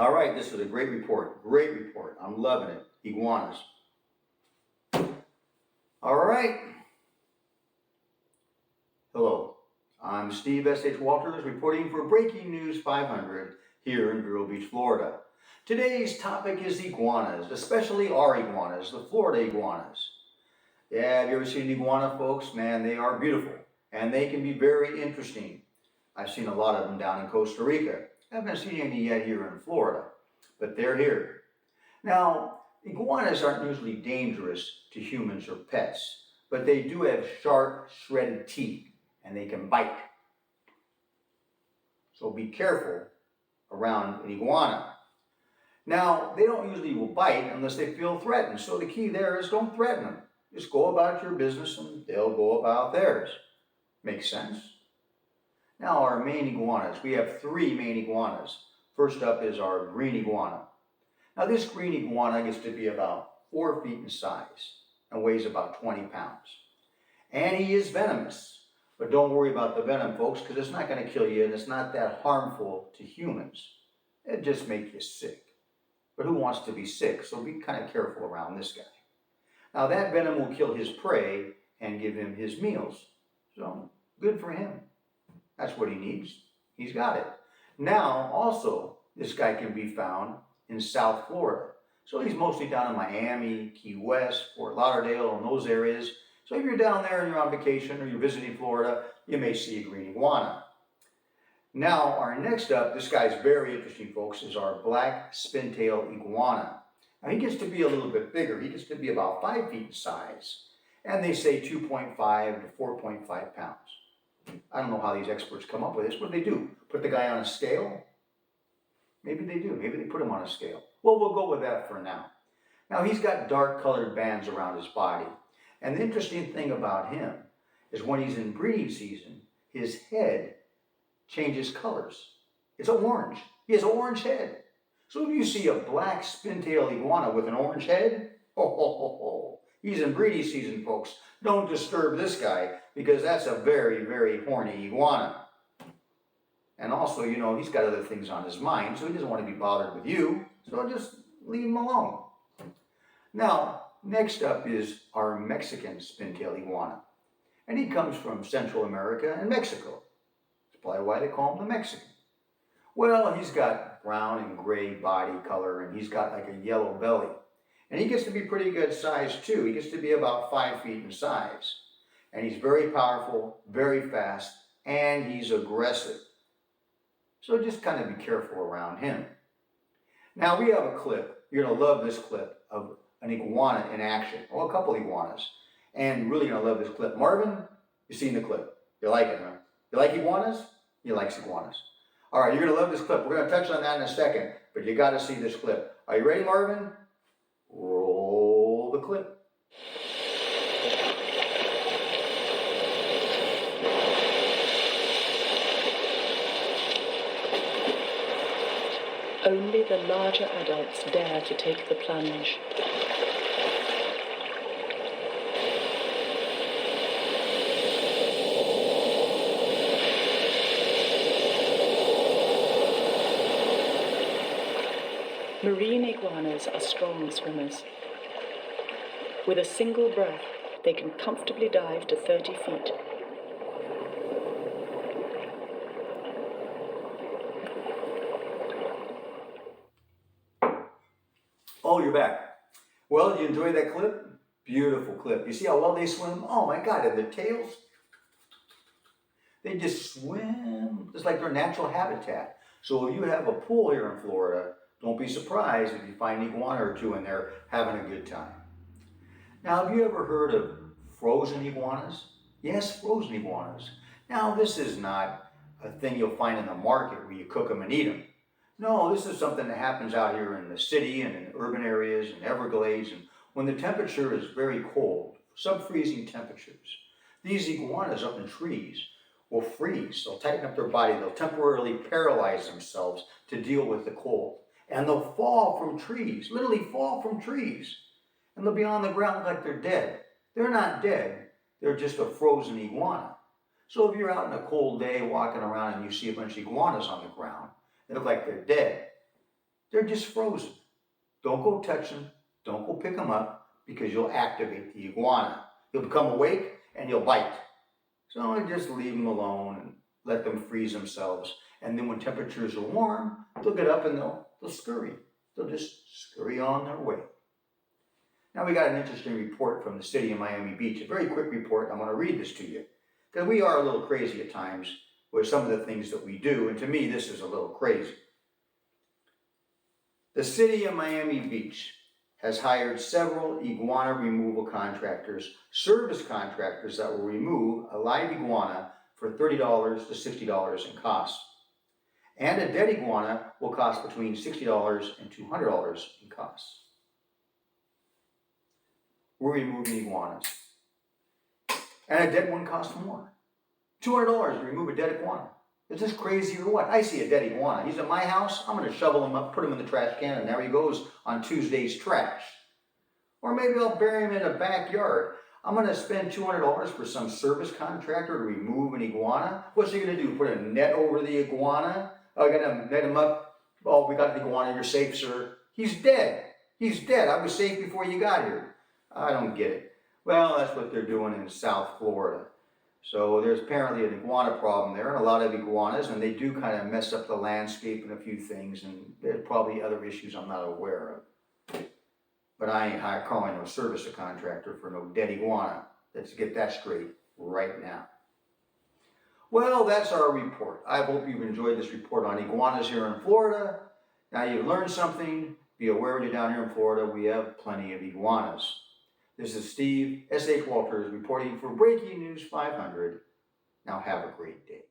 All right, this is a great report. Great report. I'm loving it. Iguanas. All right. Hello. I'm Steve S.H. Walters reporting for Breaking News 500 here in Vero Beach, Florida. Today's topic is iguanas, especially our iguanas, the Florida iguanas. Yeah, have you ever seen an iguana, folks? Man, they are beautiful and they can be very interesting. I've seen a lot of them down in Costa Rica. I haven't seen any yet here in Florida, but they're here. Now, iguanas aren't usually dangerous to humans or pets, but they do have sharp, shredded teeth and they can bite. So be careful around an iguana. Now, they don't usually will bite unless they feel threatened. So the key there is don't threaten them. Just go about your business and they'll go about theirs. Makes sense? Now our main iguanas. We have three main iguanas. First up is our green iguana. Now this green iguana gets to be about 4 feet in size and weighs about 20 pounds. And he is venomous. But don't worry about the venom, folks, because it's not going to kill you and it's not that harmful to humans. It just makes you sick. But who wants to be sick? So be kind of careful around this guy. Now that venom will kill his prey and give him his meals. So good for him. That's what he needs. He's got it. Now also, this guy can be found in South Florida. So he's mostly down in Miami, Key West, Fort Lauderdale, and those areas. So if you're down there and you're on vacation or you're visiting Florida, you may see a green iguana. Now, our next up, this guy's very interesting, folks, is our black spin-tail iguana. Now, he gets to be a little bit bigger. He gets to be about 5 feet in size. And they say 2.5 to 4.5 pounds. I don't know how these experts come up with this. What do they do? Put the guy on a scale? Maybe they do. Maybe they put him on a scale. Well, we'll go with that for now. Now, he's got dark colored bands around his body. And the interesting thing about him is when he's in breeding season, his head changes colors. It's orange. He has an orange head. So if you see a black spin-tail iguana with an orange head, he's in breeding season, folks. Don't disturb this guy because that's a very, very horny iguana. And also, you know, he's got other things on his mind, so he doesn't want to be bothered with you. So just leave him alone. Now, next up is our Mexican spin-tail iguana. And he comes from Central America and Mexico. That's probably why they call him the Mexican. Well, he's got brown and gray body color, and he's got like a yellow belly. And he gets to be pretty good size too. He gets to be about 5 feet in size. And he's very powerful, very fast, and he's aggressive. So just kind of be careful around him. Now we have a clip. You're going to love this clip of an iguana in action. Well, a couple iguanas. And really going to love this clip. Marvin, you've seen the clip. You like it, huh? You like iguanas? He likes iguanas. All right, you're going to love this clip. We're going to touch on that in a second, but you got to see this clip. Are you ready, Marvin? Roll the clip. Only the larger adults dare to take the plunge. Marine iguanas are strong swimmers. With a single breath, they can comfortably dive to 30 feet. Oh, you're back. Well, did you enjoy that clip? Beautiful clip. You see how well they swim? Oh my God, and their tails? They just swim just like their natural habitat. So if you have a pool here in Florida, don't be surprised if you find an iguana or two in there having a good time. Now, have you ever heard of frozen iguanas? Yes, frozen iguanas. Now, this is not a thing you'll find in the market where you cook them and eat them. No, this is something that happens out here in the city and in urban areas and Everglades, and when the temperature is very cold, sub-freezing temperatures. These iguanas up in trees will freeze. They'll tighten up their body. They'll temporarily paralyze themselves to deal with the cold. And they'll fall from trees, literally fall from trees. And they'll be on the ground like they're dead. They're not dead. They're just a frozen iguana. So if you're out on a cold day walking around and you see a bunch of iguanas on the ground, they look like they're dead. They're just frozen. Don't go touch them. Don't go pick them up because you'll activate the iguana. You'll become awake and you'll bite. So just leave them alone and let them freeze themselves. And then when temperatures are warm, they'll get up and they'll scurry. They'll just scurry on their way. Now we got an interesting report from the city of Miami Beach, a very quick report. I'm going to read this to you because we are a little crazy at times with some of the things that we do, and to me this is a little crazy. The city of Miami Beach has hired several iguana removal contractors, service contractors that will remove a live iguana for $30 to $60 in cost. And a dead iguana will cost between $60 and $200 in cost. We're removing iguanas. And a dead one costs more. $200 to remove a dead iguana. Is this crazy or what? I see a dead iguana. He's at my house. I'm going to shovel him up, put him in the trash can, and there he goes on Tuesday's trash. Or maybe I'll bury him in a backyard. I'm going to spend $200 for some service contractor to remove an iguana. What's he going to do? Put a net over the iguana? I'm going to net him up. Oh, we got the iguana. You're safe, sir. He's dead. He's dead. I was safe before you got here. I don't get it. Well, that's what they're doing in South Florida. So there's apparently an iguana problem there, and a lot of iguanas, and they do kind of mess up the landscape and a few things, and there's probably other issues I'm not aware of. But I ain't calling no service contractor for no dead iguana. Let's get that straight right now. Well, that's our report. I hope you've enjoyed this report on iguanas here in Florida. Now you've learned something. Be aware when you're down here in Florida, we have plenty of iguanas. This is Steve S.H. Walters reporting for Breaking News 500. Now have a great day.